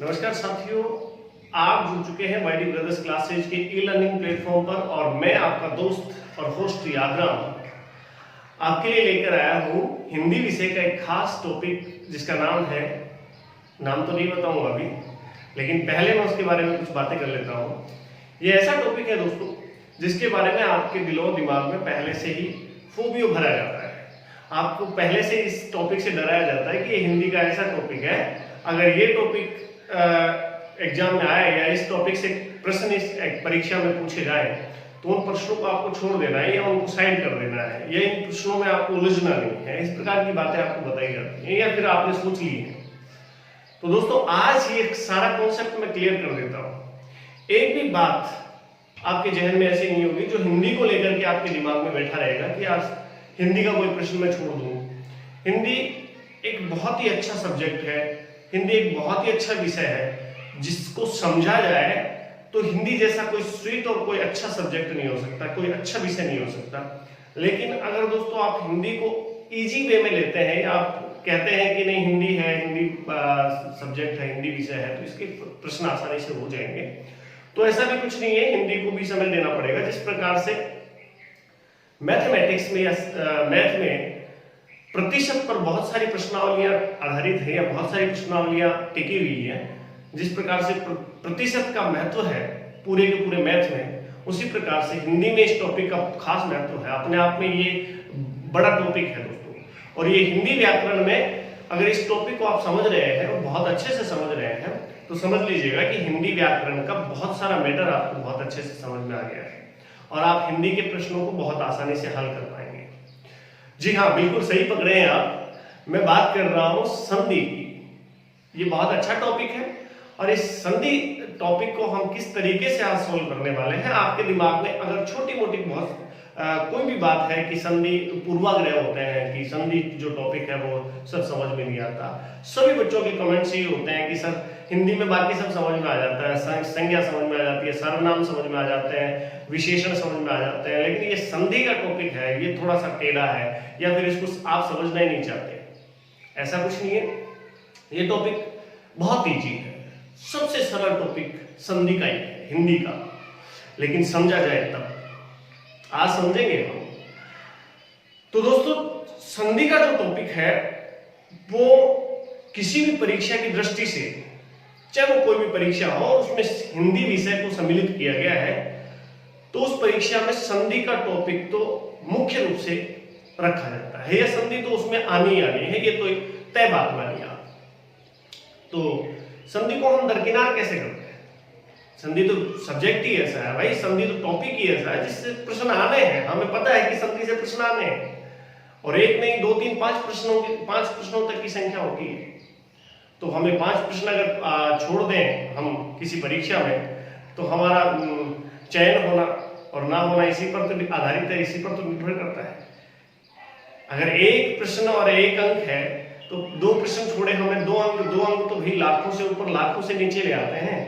नमस्कार साथियों, आप जुड़ चुके हैं वाईडी ब्रदर्स क्लासेज के ई लर्निंग प्लेटफॉर्म पर और मैं आपका दोस्त और होस्ट यादराम आपके लिए लेकर आया हूँ हिंदी विषय का एक खास टॉपिक जिसका नाम है, नाम तो नहीं बताऊंगा अभी, लेकिन पहले मैं उसके बारे में कुछ बातें कर लेता हूँ। ये ऐसा टॉपिक है दोस्तों जिसके बारे में आपके दिलो दिमाग में पहले से ही फोबियो भरा जाता है। आपको पहले से इस टॉपिक से डराया जाता है कि ये हिंदी का ऐसा टॉपिक है, अगर ये टॉपिक एग्जाम में आए या इस टॉपिक से प्रश्न इस परीक्षा में पूछे जाए तो उन प्रश्नों को आपको छोड़ देना है या उनको साइड कर देना है या इन प्रश्नों में आपको उलझना नहीं है। इस प्रकार की बातें आपको बताई जाती हैं या फिर आपने सोच ली है। तो दोस्तों आज ये सारा कॉन्सेप्ट मैं क्लियर कर देता हूँ। एक भी बात आपके जहन में ऐसी नहीं होगी जो हिंदी को लेकर के आपके दिमाग में बैठा रहेगा कि आज हिंदी का कोई प्रश्न मैं छोड़ दूं। हिंदी एक बहुत ही अच्छा सब्जेक्ट है, हिंदी एक बहुत ही अच्छा विषय है। जिसको समझा जाए तो हिंदी जैसा कोई स्वीट और कोई अच्छा सब्जेक्ट नहीं हो सकता, कोई अच्छा विषय नहीं हो सकता। लेकिन अगर दोस्तों आप हिंदी को इजी वे में लेते हैं या आप कहते हैं कि नहीं हिंदी है, हिंदी सब्जेक्ट है, हिंदी विषय है, तो इसके प्रश्न आसानी से हो जाएंगे। तो ऐसा भी कुछ नहीं है, हिंदी को भी समय देना पड़ेगा। जिस प्रकार से मैथमेटिक्स में या मैथ में प्रतिशत पर बहुत सारी प्रश्नावलियां आधारित है या बहुत सारी प्रश्नावलियां टिकी हुई है, जिस प्रकार से प्रतिशत का महत्व है पूरे के पूरे मैथ में, उसी प्रकार से हिंदी में इस टॉपिक का खास महत्व है। अपने आप में ये बड़ा टॉपिक है दोस्तों। और ये हिंदी व्याकरण में अगर इस टॉपिक को आप समझ रहे हैं और बहुत अच्छे से समझ रहे हैं तो समझ लीजिएगा कि हिंदी व्याकरण का बहुत सारा मैटर आपको बहुत अच्छे से समझ में आ गया है और आप हिंदी के प्रश्नों को बहुत आसानी से हल कर पाएंगे। जी हाँ, बिल्कुल सही पकड़े हैं आप। मैं बात कर रहा हूं संधि की। ये बहुत अच्छा टॉपिक है और इस संधि टॉपिक को हम किस तरीके से आज सोल्व करने वाले हैं। आपके दिमाग में अगर छोटी मोटी बहुत कोई भी बात है कि संधि पूर्वाग्रह होते हैं कि संधि जो टॉपिक है वो सब समझ में नहीं आता। सभी बच्चों के कमेंट्स ये होते हैं कि सर हिंदी में बाकी सब समझ में आ जाता है, संज्ञा समझ में आ जाती है, सर्वनाम समझ में आ जाते हैं, विशेषण समझ में आ जाते हैं, लेकिन ये संधि का टॉपिक है ये थोड़ा सा टेढ़ा है या फिर इसको आप समझना ही नहीं चाहते। ऐसा कुछ नहीं है, ये टॉपिक बहुत ईजी है। सबसे सरल टॉपिक संधि का ही है, हिंदी का, लेकिन समझा जाए तब। आज समझेंगे हम। तो दोस्तों संधि का जो टॉपिक है वो किसी भी परीक्षा की दृष्टि से, चाहे वो कोई भी परीक्षा हो, उसमें हिंदी विषय को सम्मिलित किया गया है तो उस परीक्षा में संधि का टॉपिक तो मुख्य रूप से रखा जाता है या संधि तो उसमें आनी ही आनी है, ये तो एक तय बात मानिए आप। तो संधि को हम दरकिनार कैसे करते हैं? संधि तो सब्जेक्ट ही ऐसा है भाई, संधि तो टॉपिक ही ऐसा है जिससे प्रश्न आने हैं। हमें पता है कि संधि से प्रश्न आने हैं और एक नहीं, दो, तीन, पांच प्रश्नों तक की संख्या होती है। तो हमें 5 प्रश्न अगर छोड़ दें हम किसी परीक्षा में तो हमारा चयन होना और ना होना इसी पर तो आधारित है, इसी पर तो निर्भर करता है। अगर एक प्रश्न और एक अंक है तो 2 प्रश्न छोड़े हमें 2 अंक तो भाई लाखों से ऊपर लाखों से नीचे ले आते हैं।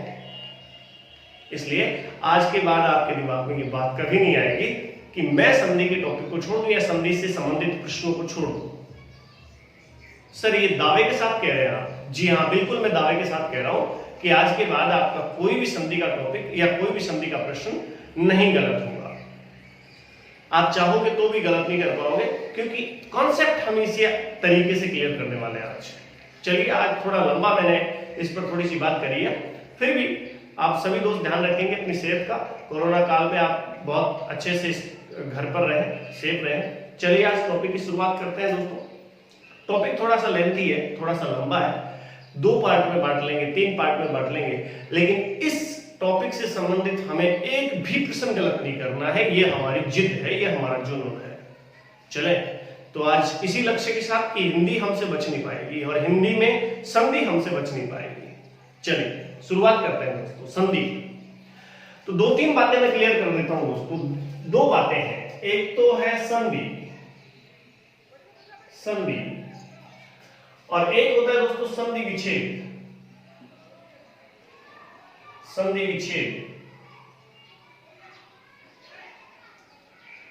इसलिए आज के बाद आपके दिमाग में ये बात कभी नहीं आएगी कि मैं संधि के टॉपिक को छोड़ दूं या संधि से संबंधित प्रश्नों को छोड़ दूं। सर ये दावे के साथ कह रहे हैं आप? जी हाँ, बिल्कुल मैं दावे के साथ कह रहा हूं कि आज के बाद आपका कोई भी संधि का टॉपिक या कोई भी संधि का प्रश्न नहीं गलत होगा। आप चाहोगे तो भी गलत नहीं कर पाओगे क्योंकि कॉन्सेप्ट हम इसी तरीके से क्लियर करने वाले हैं आज। चलिए, आज थोड़ा लंबा मैंने इस पर थोड़ी सी बात करी है, फिर भी आप सभी दोस्त ध्यान रखेंगे अपनी सेहत का। कोरोना काल में आप बहुत अच्छे से घर पर रहें, सेफ रहें। चलिए आज टॉपिक की शुरुआत करते हैं दोस्तों। टॉपिक थोड़ा सा लेंथी है, थोड़ा सा लंबा है, 2 पार्ट में बांट लेंगे, 3 पार्ट में बांट लेंगे, लेकिन इस टॉपिक से संबंधित हमें एक भी प्रश्न गलत नहीं करना है। ये हमारी जिद है, ये हमारा जुनून है। चले तो आज इसी लक्ष्य के साथ कि हिंदी हमसे बच नहीं पाएगी और हिंदी में संधि हमसे बच नहीं पाएगी। चलिए शुरुआत करते हैं दोस्तों संधि। तो 2-3 बातें मैं क्लियर कर देता हूं दोस्तों। 2 बातें हैं, एक तो है संधि और एक होता है दोस्तों संधि विच्छेद। संधि विच्छेद,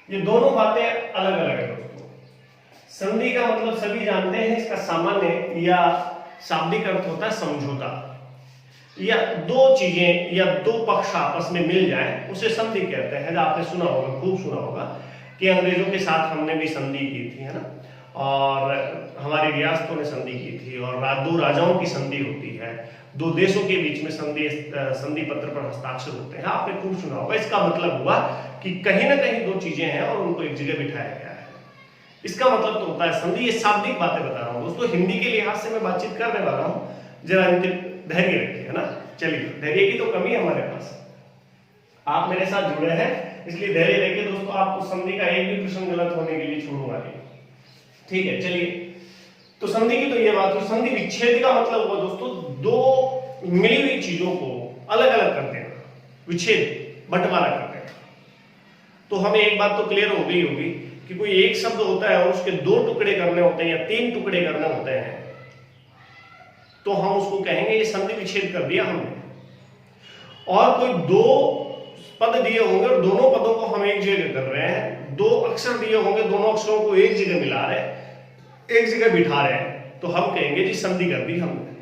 ये दोनों बातें अलग अलग है दोस्तों। संधि का मतलब सभी जानते हैं, इसका सामान्य या शाब्दिक अर्थ होता है समझौता। या दो चीजें या दो पक्ष आपस में मिल जाए उसे संधि कहते हैं। आपने सुना होगा, खूब सुना होगा कि अंग्रेजों के साथ हमने भी संधि की थी, है ना, और हमारी रियासतों ने संधि की थी, और दो राजाओं की संधि होती है, दो देशों के बीच में संधि पत्र पर हस्ताक्षर होते हैं। आपने खूब सुना होगा। इसका मतलब हुआ कि कहीं ना कहीं दो चीजें हैं और उनको एक जगह बिठाया गया है। इसका मतलब तो होता है संधि। ये शाब्दिक बातें बता रहा हूँ दोस्तों, हिंदी के लिहाज से मैं बातचीत करने वाला हूँ, जरा धैर्य रखिए, है ना। चलिए, धैर्य की तो कमी है हमारे पास, आप मेरे साथ जुड़े हैं इसलिए धैर्य रखिए दोस्तों। आपको संधि का एक भी प्रश्न गलत होने के लिए छोड़ूंगा नहीं, ठीक है। चलिए, तो संधि की तो ये बात हुई। संधि विच्छेद का मतलब हुआ दोस्तों दो मिली हुई चीजों को अलग अलग कर देना, विच्छेद, बंटवारा कर देना। तो हमें एक बात तो क्लियर हो गई होगी कि कोई एक शब्द होता है और उसके दो टुकड़े करने होते हैं या तीन टुकड़े करने होते हैं, तो हम उसको कहेंगे ये संधि विच्छेद कर दिया हमने। और कोई दो पद दिए होंगे और दोनों पदों को हम एक जगह कर रहे हैं, दो अक्षर दिए होंगे, दोनों अक्षरों को एक जगह मिला रहे हैं, एक जगह बिठा रहे हैं, तो हम कहेंगे जी संधि कर दी हमने।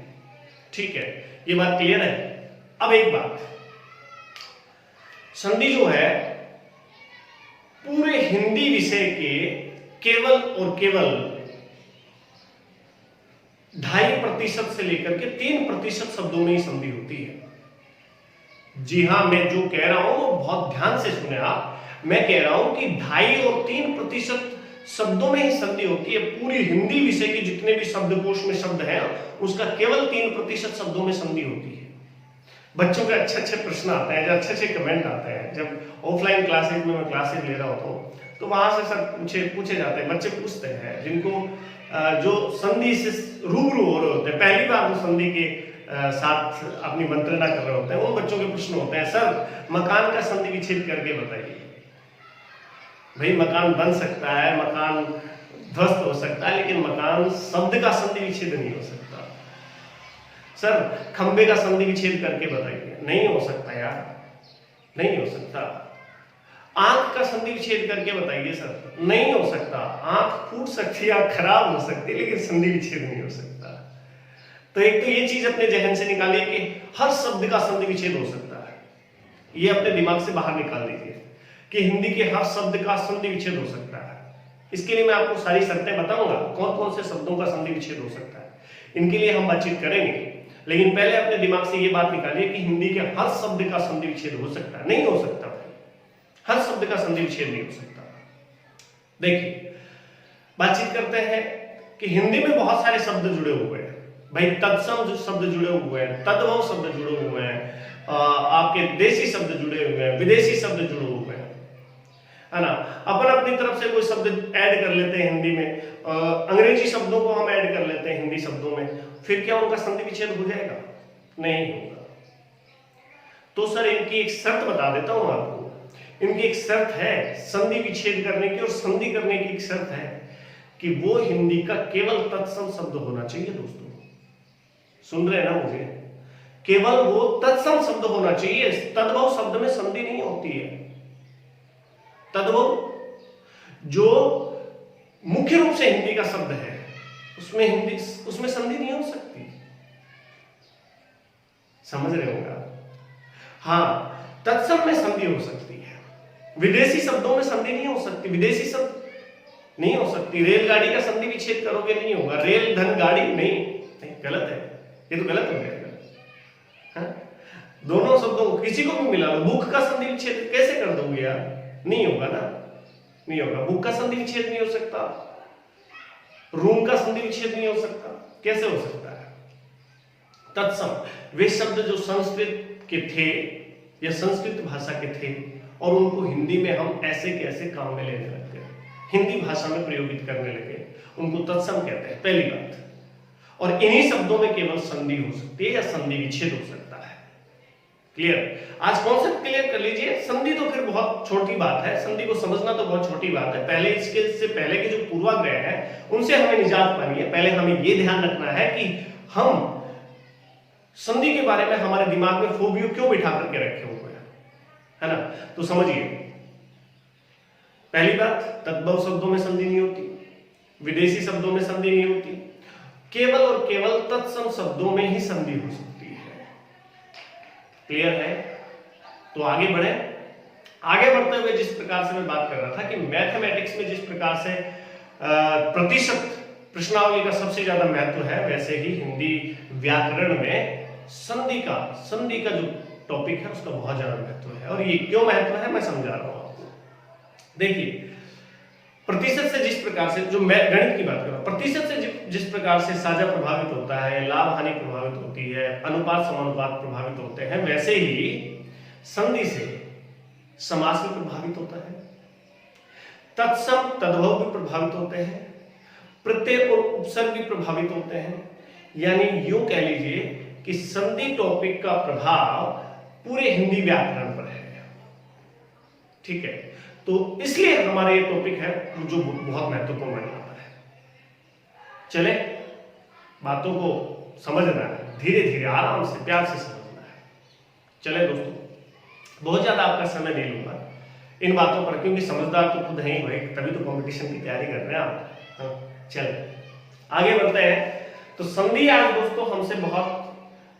ठीक है, ये बात क्लियर है। अब एक बात, संधि जो है पूरे हिंदी विषय के केवल और केवल 2.5% से लेकर के 3% शब्दों में ही संधि होती है। जी हां, मैं जो कह रहा हूं वो बहुत ध्यान से सुने आप। मैं कह रहा हूं कि 2.5 और 3% शब्दों में ही संधि होती है। पूरी हिंदी विषय के जितने भी शब्दकोश में शब्द हैं उसका केवल 3% शब्दों में संधि होती है। बच्चों के अच्छे अच्छे प्रश्न आते हैं, अच्छे अच्छे कमेंट आते हैं। जब ऑफलाइन क्लासेज में मैं क्लासेज ले रहा होता हूँ तो वहां से सब पूछे जाते हैं, बच्चे पूछते हैं जिनको जो संधि से रूबरू हो रहे होते हैं, पहली बार वो संधि के साथ अपनी मंत्रणा कर रहे होते हैं, उन बच्चों के प्रश्न होते हैं, सर मकान का संधि विच्छेद करके बताइए। भाई मकान बन सकता है, मकान ध्वस्त हो सकता है, लेकिन मकान शब्द का संधि विच्छेद नहीं हो सकता। सर खंबे का संधि विच्छेद करके बताइए। नहीं हो सकता यार, नहीं हो सकता। आंख का संधि विच्छेद करके बताइए सर। नहीं हो सकता। आंख फूट सकती है, आंख खराब हो सकती है, लेकिन संधि विच्छेद नहीं हो सकता। तो एक तो ये चीज अपने जहन से निकालिए कि हर शब्द का संधि विच्छेद हो सकता है। ये अपने दिमाग से बाहर निकाल दीजिए कि हिंदी के हर शब्द का संधि विच्छेद हो सकता है। इसके लिए मैं आपको सारी शर्तें बताऊंगा, कौन कौन से शब्दों का संधि विच्छेद हो सकता है। इनके लिए हम बातचीत करेंगे, लेकिन पहले अपने दिमाग से ये बात निकालिए कि हिंदी के हर शब्द का संधि विच्छेद हो सकता है। नहीं हो सकता भाई, हर शब्द का संधि विच्छेद नहीं हो सकता। देखिए, बातचीत करते हैं कि हिंदी में बहुत सारे शब्द जुड़े हुए हैं भाई। तत्सम जो शब्द जुड़े हुए हैं, तद्भव शब्द जुड़े हुए हैं, आपके देसी शब्द जुड़े हुए हैं, विदेशी शब्द जुड़े हुए हैं, है ना। अपन अपनी तरफ से कोई शब्द ऐड कर लेते हैं हिंदी में, अंग्रेजी शब्दों को हम ऐड कर लेते हैं हिंदी शब्दों में, फिर क्या उनका संधि विच्छेद हो जाएगा? नहीं होगा। तो सर इनकी एक शर्त बता देता हूं आपको। इनकी एक शर्त है संधि विच्छेद करने की, और संधि करने की एक शर्त है कि वो हिंदी का केवल तत्सम शब्द होना चाहिए। दोस्तों सुन रहे हैं ना मुझे? केवल वो तत्सम शब्द होना चाहिए। तद्भव शब्द में संधि नहीं होती है। तद्भव जो मुख्य रूप से हिंदी का शब्द है उसमें संधि नहीं हो सकती। समझ रहे होगा? हाँ, तत्सम में संधि हो सकती है, विदेशी शब्दों में संधि नहीं हो सकती। विदेशी शब्द नहीं हो सकती। रेलगाड़ी का संधि विच्छेद करोगे नहीं होगा। रेल धन गाड़ी नहीं, गलत है, ये तो गलत हो जाएगा। दोनों शब्दों को किसी को भी मिला लो। बुक का संधि विच्छेद कैसे कर दोगे यार? नहीं होगा ना, नहीं होगा। बुक का संधि विच्छेद नहीं हो सकता, रूम का संधि विच्छेद नहीं हो सकता। कैसे हो सकता है? तत्सम वे शब्द जो संस्कृत के थे या संस्कृत भाषा के थे और उनको हिंदी में हम ऐसे के ऐसे काम में लेने लग गए, हिंदी भाषा में प्रयोगित करने लगे, उनको तत्सम कहते हैं। पहली बात। और इन्हीं शब्दों में केवल संधि हो सकती है या संधि विच्छेद हो सकता है। क्लियर? आज कॉन्सेप्ट क्लियर कर लीजिए। संधि तो फिर बहुत छोटी बात है, संधि को समझना तो बहुत छोटी बात है। पहले इसके से पहले के जो पूर्वाग्रह है उनसे हमें निजात पानी है। पहले हमें यह ध्यान रखना है कि हम संधि के बारे में हमारे दिमाग में फोबियो क्यों बिठा करके रखे हुए हैं, है ना। तो समझिए, पहली बात, तद्भव शब्दों में संधि नहीं होती, विदेशी शब्दों में संधि नहीं होती, केवल और केवल तत्सम शब्दों में ही संधि हो सकती है। क्लियर है? तो आगे बढ़े। आगे बढ़ते हुए जिस प्रकार से मैं बात कर रहा था कि मैथमेटिक्स में जिस प्रकार से प्रतिशत प्रश्नावली का सबसे ज्यादा महत्व है, वैसे ही हिंदी व्याकरण में संधि का जो टॉपिक है उसका बहुत ज्यादा महत्व है। और ये क्यों महत्व है मैं समझा रहा हूं आपको। देखिए, प्रतिशत से जिस प्रकार से, जो मैं गणित की बात कर रहा हूं, प्रतिशत से जिस प्रकार से साझा प्रभावित होता है, लाभ हानि प्रभावित होती है, अनुपात समानुपात प्रभावित होते हैं, वैसे ही संधि से समास भी प्रभावित होता है, तत्सम तद्भव भी प्रभावित होते हैं, प्रत्यय और उपसर्ग भी प्रभावित होते हैं। यानी यूं कह लीजिए कि संधि टॉपिक का प्रभाव पूरे हिंदी व्याकरण पर है। ठीक है, तो इसलिए हमारा ये टॉपिक है जो बहुत महत्वपूर्ण बन जाता है। चले, बातों को समझना है, धीरे धीरे आराम से प्यार से समझना है। चले दोस्तों, बहुत ज्यादा आपका समय नहीं लूंगा इन बातों पर, क्योंकि समझदार तो खुद है ही भाई, तभी तो कंपटीशन की तैयारी कर रहे हैं आप। चले आगे बढ़ते हैं। तो संधि आज दोस्तों हमसे बहुत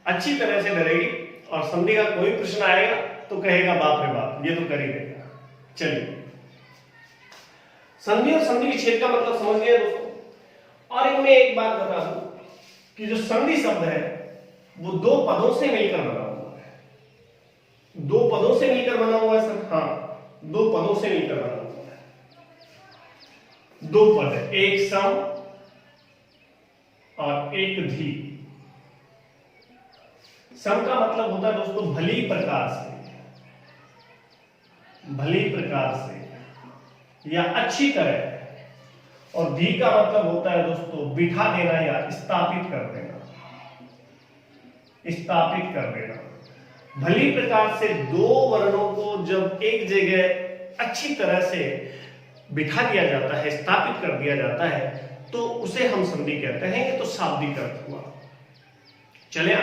अच्छी तरह से डरेगी, और संधि का कोई प्रश्न आएगा तो कहेगा बाप रे बाप, ये तो कर ही देगा। चलिए, संधि और संधि विच्छेद का मतलब समझ गए दोस्तों। और इनमें एक बात बता दूं कि जो संधि शब्द है वो दो पदों से मिलकर बना हुआ है। दो पदों से मिलकर बना हुआ है सर? हाँ, दो पदों से मिलकर बना हुआ है। दो पद है, एक सम और एक धी। सम का मतलब होता है दोस्तों भली प्रकार से, भली प्रकार से या अच्छी तरह। और धी का मतलब होता है दोस्तों बिठा देना या स्थापित कर देना, स्थापित कर देना। भली प्रकार से दो वर्णों को जब एक जगह अच्छी तरह से बिठा दिया जाता है, स्थापित कर दिया जाता है, तो उसे हम संधि कहते हैं। ये तो शाब्दिक अर्थ हुआ। चले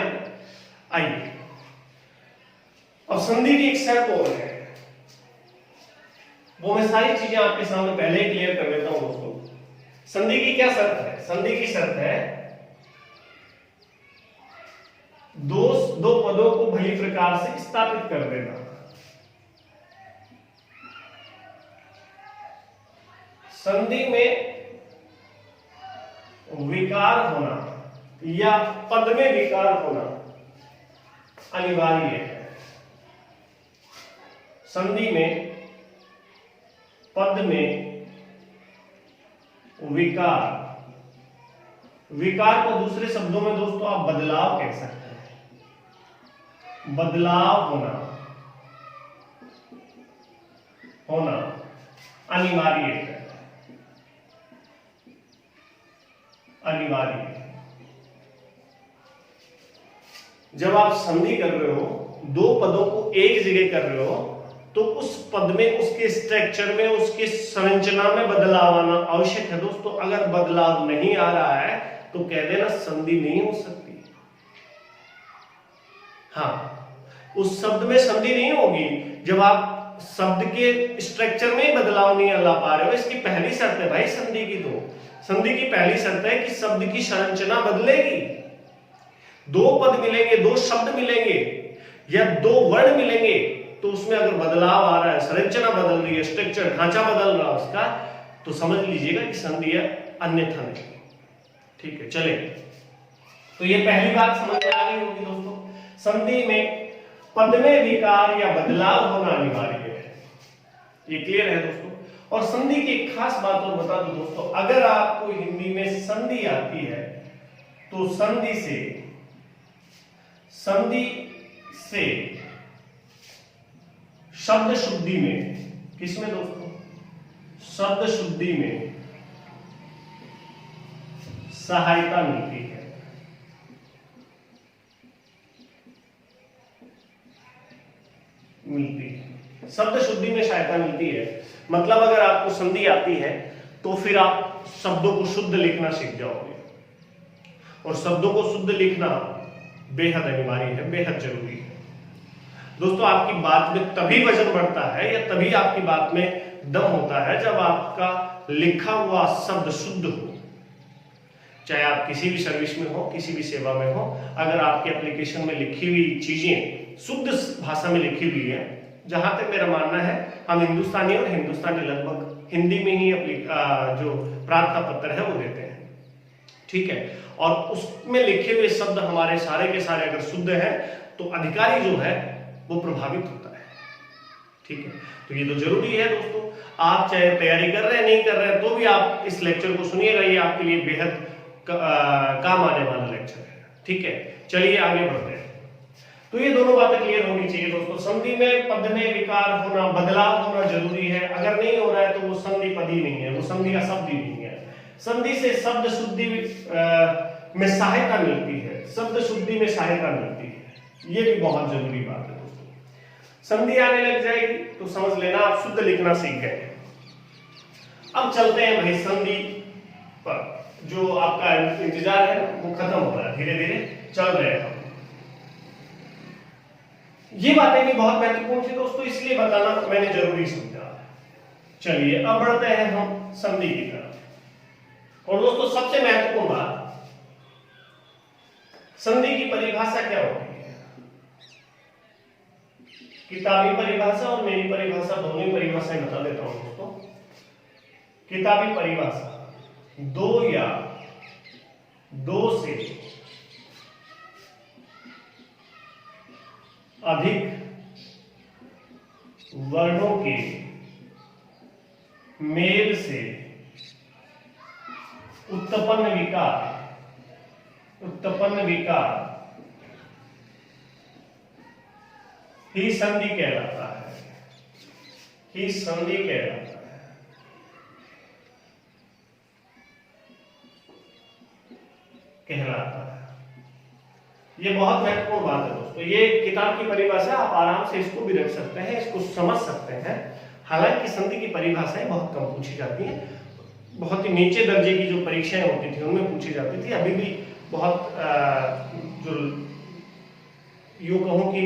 आइए, और संधि की एक शर्त और है, वो मैं सारी चीजें आपके सामने पहले ही क्लियर कर देता हूं दोस्तों। संधि की क्या शर्त है? संधि की शर्त है दो पदों को भली प्रकार से स्थापित कर देना। संधि में विकार होना या पद में विकार होना अनिवार्य है। संधि में पद में विकार, विकार को दूसरे शब्दों में दोस्तों आप बदलाव कह सकते हैं। बदलाव होना अनिवार्य है, अनिवार्य। जब आप संधि कर रहे हो, दो पदों को एक जगह कर रहे हो, तो उस पद में, उसके स्ट्रक्चर में, उसकी संरचना में बदलाव आना आवश्यक है दोस्तों। अगर बदलाव नहीं आ रहा है तो कह देना संधि नहीं हो सकती। हाँ, उस शब्द में संधि नहीं होगी जब आप शब्द के स्ट्रक्चर में ही बदलाव नहीं ला पा रहे हो। इसकी पहली शर्त है भाई संधि की। तो संधि की पहली शर्त है कि शब्द की संरचना बदलेगी। दो पद मिलेंगे, दो शब्द मिलेंगे या दो वर्ण मिलेंगे, तो उसमें अगर बदलाव आ रहा है, संरचना बदल रही है, स्ट्रक्चर ढांचा बदल रहा है उसका, तो समझ लीजिएगा कि संधि है, अन्यथा नहीं। ठीक है, चले, तो ये पहली बात समझ में आ गई होगी दोस्तों। संधि में पद में विकार या बदलाव होना अनिवार्य है। ये क्लियर है दोस्तों। और संधि की एक खास बात और बता दूं दोस्तों, अगर आपको हिंदी में संधि आती है तो संधि से शब्द शुद्धि में, किसमें दोस्तों? शब्द शुद्धि में सहायता मिलती है। शब्द शुद्धि में सहायता मिलती है। मतलब अगर आपको संधि आती है तो फिर आप शब्दों को शुद्ध लिखना सीख जाओगे, और शब्दों को शुद्ध लिखना बेहद अनिवार्य है, बेहद जरूरी है दोस्तों। आपकी बात में तभी वजन बढ़ता है या तभी आपकी बात में दम होता है जब आपका लिखा हुआ शब्द शुद्ध हो। चाहे आप किसी भी सर्विस में हो, किसी भी सेवा में हो, अगर आपके एप्लीकेशन में लिखी हुई चीजें शुद्ध भाषा में लिखी हुई है। जहां तक मेरा मानना है, हम हिंदुस्तानी और हिंदुस्तानी लगभग हिंदी में ही अपनी जो प्रार्थना पत्र है वो देते हैं, ठीक है। और उसमें लिखे हुए शब्द हमारे सारे के सारे अगर शुद्ध है तो अधिकारी जो है वो प्रभावित होता है, ठीक है। तो ये तो जरूरी है दोस्तों, आप चाहे तैयारी कर रहे हैं नहीं कर रहे हैं तो भी आप इस लेक्चर को सुनिएगा, ये आपके लिए बेहद काम आने वाला लेक्चर है, ठीक है। चलिए आगे बढ़ते हैं। तो ये दोनों बातें क्लियर होनी चाहिए दोस्तों। संधि में पद में विकार होना, बदलाव होना जरूरी है। अगर नहीं हो रहा है तो वो संधि पद ही नहीं है, वो संधि का शब्द ही नहीं है। संधि से शब्द शुद्धि में सहायता मिलती है, शब्द शुद्धि में सहायता मिलती है, ये भी बहुत जरूरी बात है दोस्तों। संधि आने लग जाएगी तो समझ लेना आप शुद्ध लिखना सीख गए। अब चलते हैं भाई संधि पर, जो आपका इंतजार है वो खत्म हो रहा है, धीरे धीरे चल रहे हैं हम। ये बातें भी बहुत महत्वपूर्ण थी दोस्तों, इसलिए बताना मैंने जरूरी समझा। चलिए अब बढ़ते हैं हम संधि की तरफ। और दोस्तों सबसे महत्वपूर्ण बात, संधि की परिभाषा क्या होती है। किताबी परिभाषा और मेरी परिभाषा, दोनों ही परिभाषाएं बता देता हूं दोस्तों। किताबी परिभाषा, दो या दो से अधिक वर्णों के मेल से उत्पन्न विकार ही संधि कहलाता है, ही संधि कहलाता है। ये बहुत महत्वपूर्ण बात है दोस्तों। ये किताब की परिभाषा, आप आराम से इसको भी रख सकते हैं, इसको समझ सकते हैं। हालांकि संधि की परिभाषाएं बहुत कम पूछी जाती हैं, बहुत ही नीचे दर्जे की जो परीक्षाएं होती थी उनमें पूछी जाती थी। अभी भी बहुत जो यूं कहूं कि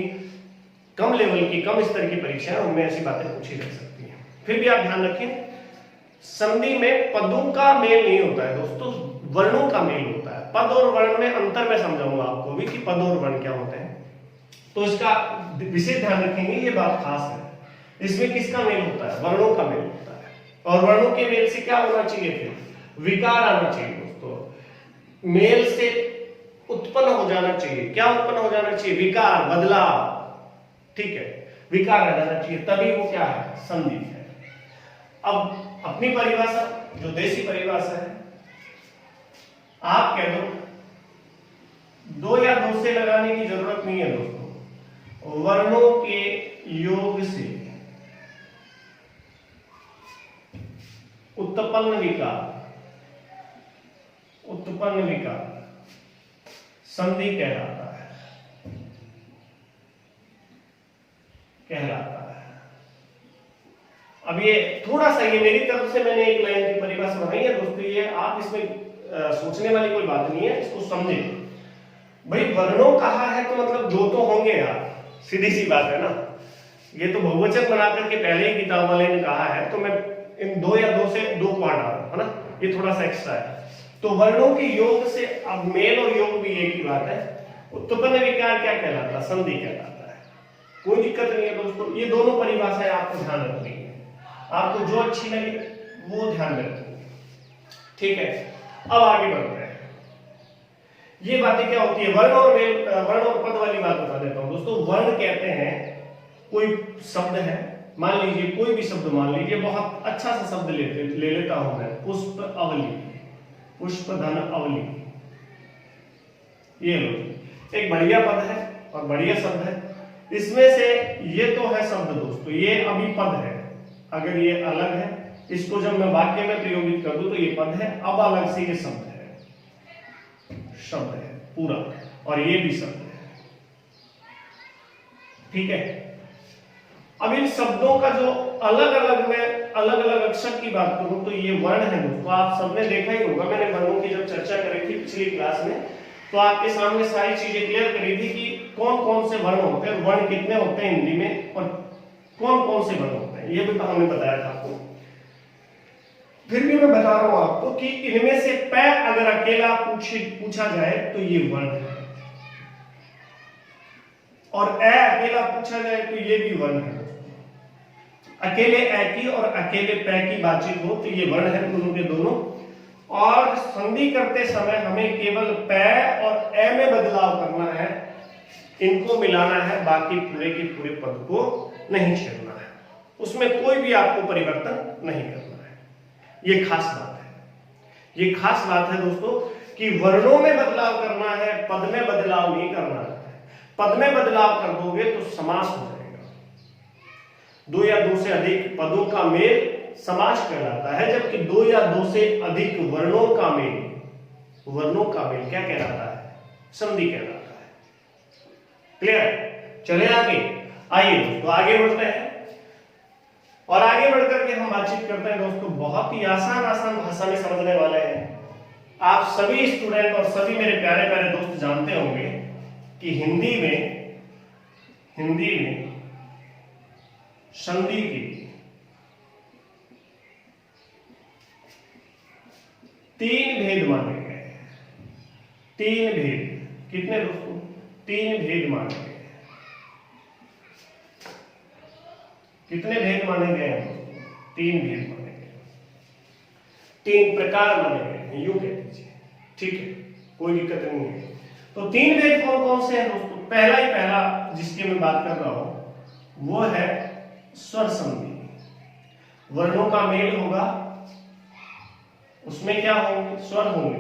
कम लेवल की, कम स्तर की परीक्षाएं, उनमें ऐसी बातें पूछी जा सकती हैं। फिर भी आप ध्यान रखें, संधि में पदों का मेल नहीं होता है दोस्तों, वर्णों का मेल होता है। पद और वर्ण में अंतर मैं समझाऊंगा आपको भी कि पद और वर्ण क्या होते हैं, तो इसका विशेष ध्यान रखेंगे, ये बात खास है। इसमें किसका मेल होता है, वर्णों का मेल होता है। और वर्णों के मेल से क्या होना चाहिए, फिर विकार आना चाहिए दोस्तों। मेल से उत्पन्न हो जाना चाहिए, क्या उत्पन्न हो जाना चाहिए, विकार, बदलाव, ठीक है, विकार आ जाना चाहिए, तभी वो क्या है, संधि है। अब अपनी परिभाषा, जो देसी परिभाषा है, आप कह दो, दो या दो से लगाने की जरूरत नहीं है दोस्तों। वर्णों के योग से उत्पन्न विकार संधि कहलाता है। अब ये थोड़ा सा, ये मेरी तरफ से मैंने एक लाइन की परिभाषा बनाई है दोस्तों, ये आप इसमें सोचने वाली कोई बात नहीं है, इसको समझें। भाई वर्णों कहा है तो मतलब दो तो होंगे यार, सीधी सी बात है ना। ये तो बहुवचन बना करके पहले ही किताब वाले ने कहा है, तो मैं इन दो या दो से दो को हटा रहा हूं, है ना, ये थोड़ा सा एक्स्ट्रा है। तो वर्णों के योग से, अब मेल और योग भी एक ही बात है। उत्पन्न विकार क्या कहलाता है, संधि कहलाता है। कोई दिक्कत नहीं है दोस्तों, ये दोनों परिभाषाएं आपको ध्यान रखनी है, आपको जो अच्छी लगे वो ध्यान में रखेंगे, ठीक है। अब आगे बढ़ते हैं। ये बातें क्या होती है, वर्ण और मेल, वर्ण और पद वाली बात बता देता हूं दोस्तों। वर्ण कहते हैं, कोई शब्द है, मान लीजिए कोई भी शब्द मान लीजिए, बहुत अच्छा सा शब्द ले लेता हूं मैं, पुष्प अवली, पुष्प धन अवली। ये लो, एक बढ़िया पद है और बढ़िया शब्द है। इसमें से ये तो है शब्द दोस्तों, ये अभी पद है। अगर ये अलग है, इसको जब मैं वाक्य में प्रयोगित कर दूं तो ये पद है, अब अलग से ये शब्द है पूरा, और ये भी शब्द है, ठीक है। अब इन शब्दों का जो अलग अलग, मैं अलग अलग अक्षर की बात करूं तो ये वर्ण है दोस्तों। आप सबने देखा ही होगा, मैंने वर्णों की जब चर्चा करी थी पिछली क्लास में, तो आपके सामने सारी चीजें क्लियर करी थी कि कौन कौन से वर्ण होते हैं, वर्ण कितने होते हैं हिंदी में, और कौन कौन से वर्ण होते हैं, ये भी हमने बताया था आपको। फिर भी मैं बता रहा हूं आपको कि इनमें से प अगर अकेला पूछा जाए तो ये वर्ण है, और ए अकेला पूछा जाए तो ये भी वर्ण है। अकेले ए की और अकेले पै की बातचीत हो तो ये वर्ण है दोनों के दोनों। और संधि करते समय हमें केवल पै और ए में बदलाव करना है, इनको मिलाना है, बाकी पूरे के पूरे पद को नहीं छेड़ना है, उसमें कोई भी आपको परिवर्तन नहीं करना है। ये खास बात है, ये खास बात है दोस्तों कि वर्णों में बदलाव करना है, पद में बदलाव नहीं करना है। पद में बदलाव कर दोगे तो समास हो जाएगा। दो या दो से अधिक पदों का मेल समास कहलाता है, जबकि दो या दो से अधिक वर्णों का मेल क्या कहलाता है? संधि कहलाता है। क्लियर? चले आगे, आइए दोस्तों आगे बढ़ते हैं और आगे बढ़कर के हम बातचीत करते हैं दोस्तों। बहुत ही आसान भाषा में समझने वाले हैं। आप सभी स्टूडेंट और सभी मेरे प्यारे प्यारे दोस्त जानते होंगे कि हिंदी में संधि की तीन भेद माने गए हैं। तीन भेद, कितने दोस्तों? तीन भेद माने गए हैं। कितने भेद माने गए हैं? तीन भेद माने गए, तीन प्रकार माने गए हैं, यूं कह दीजिए, ठीक है, कोई दिक्कत नहीं है। तो तीन भेद कौन कौन से हैं दोस्तों? पहला जिसकी मैं बात कर रहा हूं वो है स्वर संधि। वर्णों का मेल होगा, उसमें क्या होंगे? स्वर होंगे।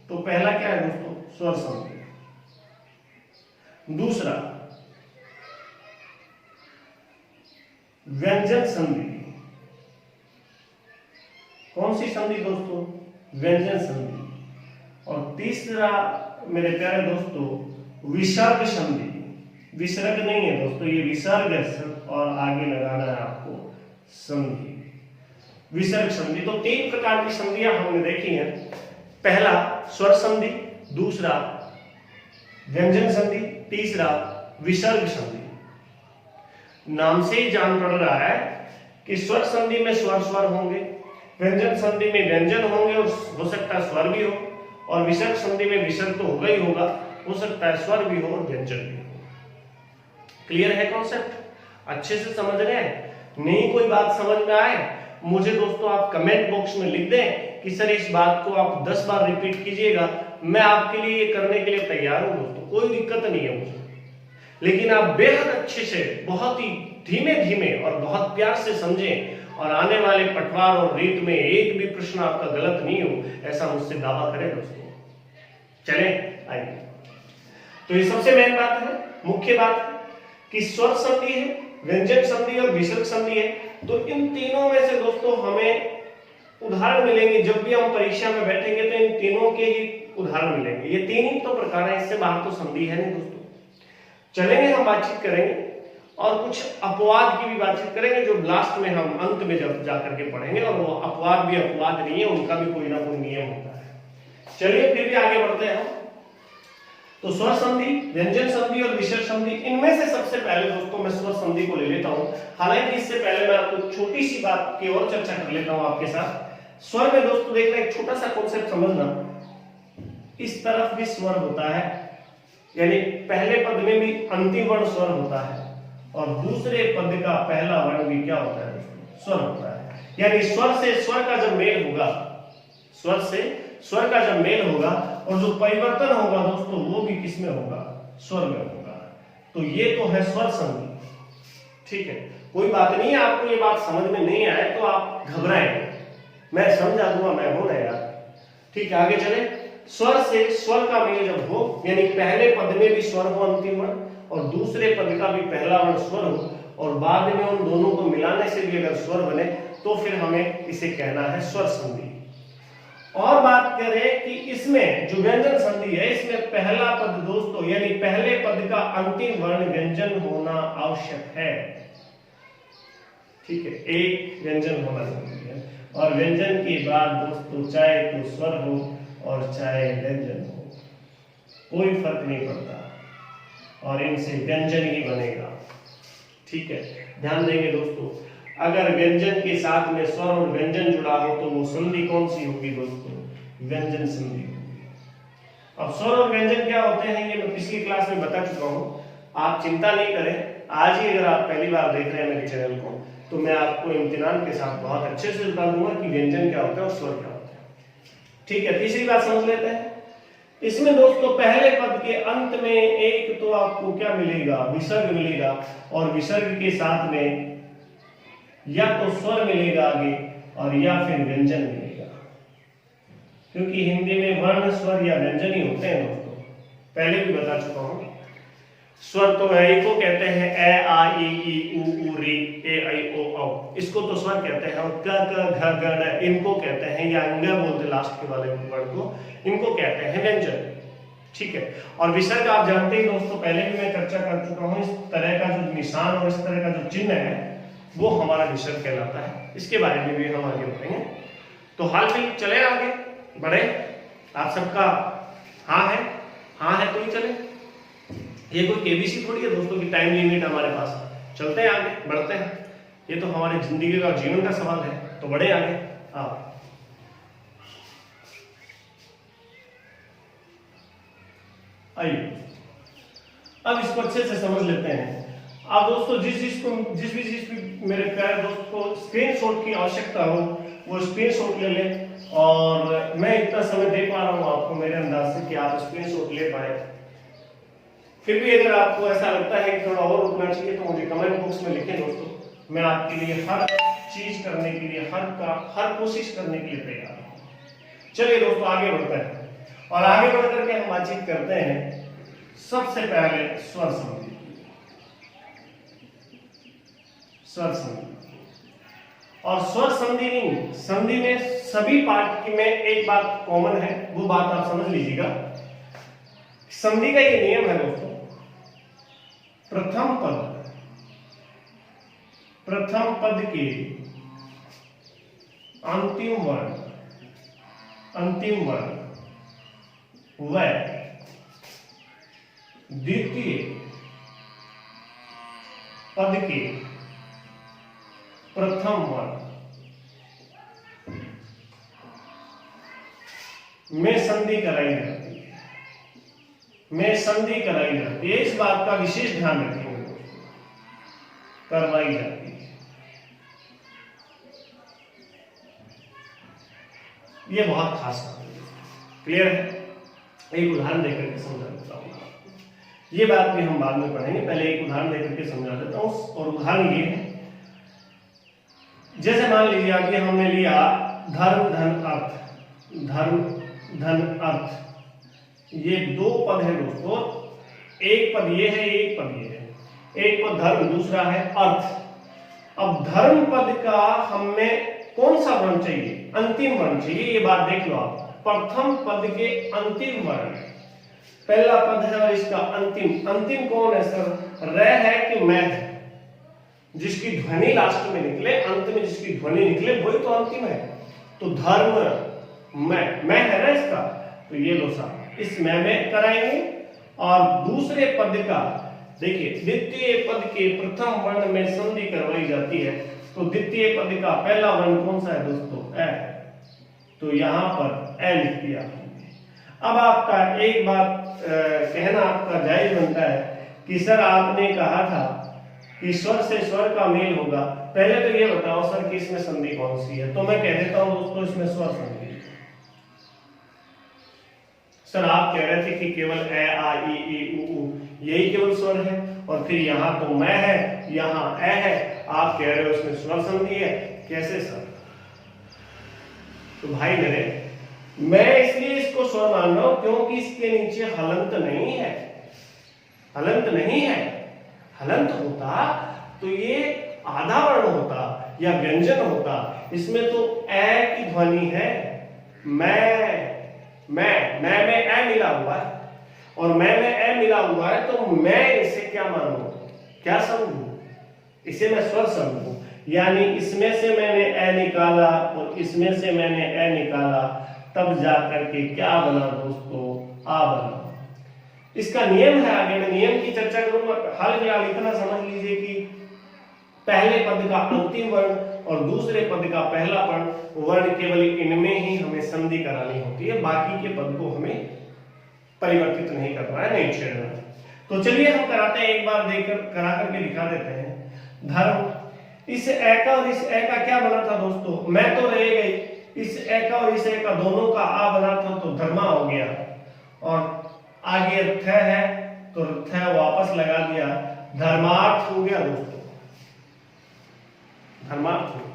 तो पहला क्या है दोस्तों? स्वर संधि। दूसरा व्यंजन संधि। कौन सी संधि दोस्तों? व्यंजन संधि। और तीसरा मेरे प्यारे दोस्तों विसर्ग संधि। विसर्ग नहीं है दोस्तों, ये विसर्ग है और आगे लगाना है आपको संधि, विसर्ग संधि। तो तीन प्रकार की संधियां हमने देखी हैं। पहला स्वर संधि, दूसरा व्यंजन संधि, तीसरा विसर्ग संधि। नाम से ही जान पड़ रहा है कि स्वर संधि में स्वर होंगे, व्यंजन संधि में व्यंजन होंगे और हो सकता है स्वर भी हो, और विसर्ग संधि में विसर्ग तो होगा ही होगा, हो सकता है स्वर भी हो और व्यंजन भी हो। क्लियर है कॉन्सेप्ट? अच्छे से समझ रहे हैं? नहीं कोई बात समझ में आए मुझे दोस्तों आप कमेंट बॉक्स में लिख दें कि सर इस बात को आप 10 बार रिपीट कीजिएगा, मैं आपके लिए ये करने के लिए तैयार हूं दोस्तों, कोई दिक्कत नहीं है मुझे। लेकिन आप बेहद अच्छे से, बहुत ही धीमे धीमे और बहुत प्यार से समझें और आने वाले पटवार और रीत में एक भी प्रश्न आपका गलत नहीं हो, ऐसा मुझसे दावा करें दोस्तों। चलें आइए। तो ये सबसे मेन बात है, मुख्य बात कि स्वर संधि है, व्यंजन संधि और विसर्ग संधि है। तो इन तीनों में से दोस्तों हमें उदाहरण मिलेंगे, जब भी हम परीक्षा में बैठेंगे तो इन तीनों के ही उदाहरण मिलेंगे। ये तीन ही तो प्रकार है, इससे बाहर तो संधि है नहीं दोस्तों। चलेंगे, हम बातचीत करेंगे और कुछ अपवाद की भी बातचीत करेंगे जो लास्ट में हम अंत में जब जाकर के पढ़ेंगे, और वो अपवाद भी अपवाद नहीं है, उनका भी कोई ना कोई नियम होता है। चलिए फिर भी आगे बढ़ते हैं। तो स्वर संधि, व्यंजन संधि और विसर्ग संधि, इनमें से सबसे पहले दोस्तों मैं स्वर संधि को ले लेता हूं। हालांकि इससे पहले मैं आपको छोटी सी बात की और चर्चा कर लेता हूं आपके साथ। स्वर में दोस्तों देखना, एक छोटा सा कॉन्सेप्ट समझना, इस तरफ भी स्वर होता है, यानी पहले पद में भी अंतिम वर्ण स्वर होता है, और दूसरे पद का पहला वर्ण भी क्या होता है दोस्तों? स्वर होता है। यानी स्वर से स्वर का जब मेल होगा, स्वर से स्वर का जब मेल होगा और जो परिवर्तन होगा दोस्तों वो भी किसमें होगा? स्वर में होगा। तो ये तो है स्वर संधि, ठीक है, कोई बात नहीं है। आपको ये बात समझ में नहीं आए तो आप घबराएं, मैं समझा दूंगा, मैं हूं ना यार, ठीक है। आगे चले। स्वर से स्वर का मेल जब हो, यानी पहले पद में भी स्वर हो अंतिम वर्ण, और दूसरे पद का भी पहला वर्ण स्वर हो, और बाद में उन दोनों को मिलाने से भी अगर स्वर बने, तो फिर हमें इसे कहना है स्वर संधि। और बात करें कि इसमें जो व्यंजन संधि है, इसमें पहला पद दोस्तों, यानी पहले पद का अंतिम वर्ण व्यंजन होना आवश्यक है, ठीक है, एक व्यंजन होना जरूरी है। और व्यंजन के बाद दोस्तों चाहे तो स्वर हो और चाहे व्यंजन हो, कोई फर्क नहीं पड़ता, और इनसे व्यंजन ही बनेगा, ठीक है। ध्यान देंगे दोस्तों, अगर व्यंजन के साथ में स्वर और व्यंजन जुड़ा हो तो वो संधि कौन सी होगी दोस्तों? व्यंजन संधि होगी। अब स्वर और व्यंजन क्या होते हैं ये मैं पिछली क्लास में बता चुका हूं। आप चिंता नहीं करें। आज ही अगर आप पहली बार देख रहे हैं मेरे चैनल को, तो मैं आपको इम्तिनान के साथ बहुत अच्छे से बता दूंगा कि व्यंजन क्या होता है और स्वर क्या होता है। ठीक है, तीसरी बात समझ लेते हैं। इसमें दोस्तों पहले पद के अंत में एक तो आपको क्या मिलेगा, विसर्ग मिलेगा, और विसर्ग के साथ में या तो स्वर मिलेगा आगे और या फिर व्यंजन मिलेगा, क्योंकि हिंदी में वर्ण, स्वर या व्यंजन ही होते हैं दोस्तों, पहले भी बता चुका हूं। स्वर तो ए को कहते हैं, ए आ ई उ री ए ऐ ओ औ, इसको तो स्वर कहते हैं। और क ख घ ग ङ इनको कहते हैं, या अंग बोलते लास्ट के वाले वर्ड को, इनको कहते हैं व्यंजन। ठीक है, और विसर्ग आप जानते ही दोस्तों, पहले भी मैं चर्चा कर चुका हूं, इस तरह का जो निशान और इस तरह का जो चिन्ह है वो हमारा विसर्ग कहलाता है। इसके बारे में भी हम आगे बढ़ेंगे। तो हाल फिर चले आगे बढ़े, आप सबका हाँ है, हाँ है तो ही चले। ये कोई केबीसी थोड़ी है दोस्तों की टाइम लिमिट हमारे पास। चलते हैं आगे, बढ़ते हैं, ये तो हमारे जिंदगी का, जीवन का सवाल है, तो बढ़े आगे। आप आइए अब इसको अच्छे से समझ लेते हैं। आप दोस्तों जिस भी मेरे प्यारे दोस्त को स्क्रीनशॉट की आवश्यकता हो वो स्क्रीनशॉट ले ले, और मैं इतना समय दे पा रहा हूं आपको मेरे अंदाज से कि आप स्क्रीनशॉट ले पाए। फिर भी अगर आपको ऐसा लगता है कि थोड़ा और रुकना चाहिए तो मुझे कमेंट बॉक्स में लिखें दोस्तों, मैं आपके लिए हर चीज करने के लिए, हर कोशिश करने के लिए तैयार हूं। चलिए दोस्तों आगे बढ़ते हैं, और आगे बढ़ करके हम बातचीत करते हैं सबसे पहले स्वर संधि। स्वर संधि और स्वर संधि नहीं, संधि में सभी पार्ट में एक बात कॉमन है, वो बात आप समझ लीजिएगा। संधि का ये नियम है दोस्तों, प्रथम पद के अंतिम वर्ण व द्वितीय पद के प्रथम वर्ण में संधि कराई जाती है, इस बात का विशेष ध्यान रखेंगे दोस्तों, करवाई जाती है। ये बहुत खास बात है, क्लियर है? एक उदाहरण देकर के समझा देता हूं आपको, ये बात भी हम बाद में पढ़ेंगे, पहले एक उदाहरण देकर के समझा देता हूं। और उदाहरण ये है, जैसे मान लीजिए अभी हमने लिया धर्म धन अर्थ, ये दो पद है दोस्तों, एक पद ये है, एक पद ये है, एक पद धर्म, दूसरा है अर्थ। अब धर्म पद का हमें कौन सा वर्ण चाहिए? अंतिम वर्ण चाहिए। ये बात देख लो आप, प्रथम पद के अंतिम वर्ण, पहला पद है और इसका अंतिम कौन है सर? र है कि मैथ है? जिसकी ध्वनि लास्ट में निकले, अंत में जिसकी ध्वनि निकले वही तो अंतिम है। तो धर्म मैं है ना इसका, तो ये लो साहब, इस मैं में कराएंगे। और दूसरे पद का देखिए, द्वितीय पद के प्रथम वर्ण में संधि करवाई जाती है, तो द्वितीय पद का पहला वर्ण कौन सा है दोस्तों? ए, तो यहां पर ए लिख दिया। अब आपका एक बात कहना आपका जायज बनता है कि सर आपने कहा था कि स्वर से स्वर का मेल होगा, पहले तो ये बताओ सर कि इसमें संधि कौन सी है? तो मैं कह देता हूं दोस्तों, इसमें स्वर संधि। सर आप कह रहे थे कि केवल ए आ ई उ यही केवल स्वर है, और फिर यहाँ तो मैं है, यहाँ ए है, आप कह रहे हो इसमें स्वर संधि है, कैसे सर? तो भाई मेरे, मैं इसलिए इसको स्वर मान रहा हूं क्योंकि इसके नीचे हलंत नहीं है। हलंत होता तो ये आधा वर्ण होता या व्यंजन होता। इसमें तो ए की ध्वनि है, मैं में ए मिला हुआ है, और मैं में ए मिला हुआ है, तो मैं इसे क्या मानूं, क्या समझूं? इसे मैं स्वर समझूं। यानी इसमें से मैंने ए निकाला और इसमें से मैंने ए निकाला, तब जाकर के क्या बना दोस्तों? आ बना। इसका नियम है, आगे मैं नियम की चर्चा करूंगा। हाल फिलहाल इतना समझ लीजिए कि पहले पद का अंतिम वर्ण और दूसरे पद का पहला वर्ण केवल इनमें ही हमें संधि करानी होती है, बाकी के पद को हमें परिवर्तित नहीं करना है, नहीं छेड़ना है। तो चलिए हम कराते हैं, एक बार देखकर करा करके दिखा देते हैं। धर्म, इस ए का और इस ए का क्या बना था दोस्तों, मैं तो रह गई, इस ए का और इस ए का दोनों का आ बना था तो धर्मा हो गया, और आगे थ है तो थ वापस लगा दिया, धर्मार्थ हो गया दोस्तों, धर्मार्थ हो गया।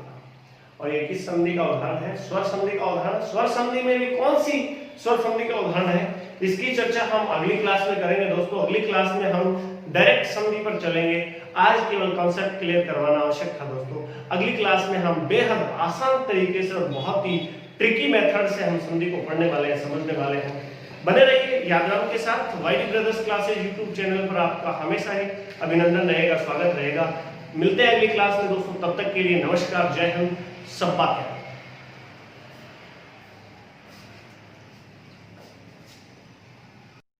और ये किस संधि का उदाहरण है, स्वर संधि का उदाहरण। स्वर संधि में भी कौन सी स्वर संधि का उदाहरण है, इसकी चर्चा हम अगली क्लास में करेंगे दोस्तों। अगली क्लास में हम डायरेक्ट संधि पर चलेंगे, आज केवल कॉन्सेप्ट क्लियर करवाना आवश्यक था दोस्तों। अगली क्लास में हम बेहद आसान तरीके से और बहुत ही ट्रिकी मेथड से हम संधि को पढ़ने वाले हैं, समझने वाले हैं। बने रहिए यादराम के साथ। वाईडी ब्रदर्स क्लासेज यूट्यूब चैनल पर आपका हमेशा ही अभिनंदन रहेगा, स्वागत रहेगा। मिलते हैं अगली क्लास में दोस्तों, तब तक के लिए नमस्कार, जय हिंद, सब बात है।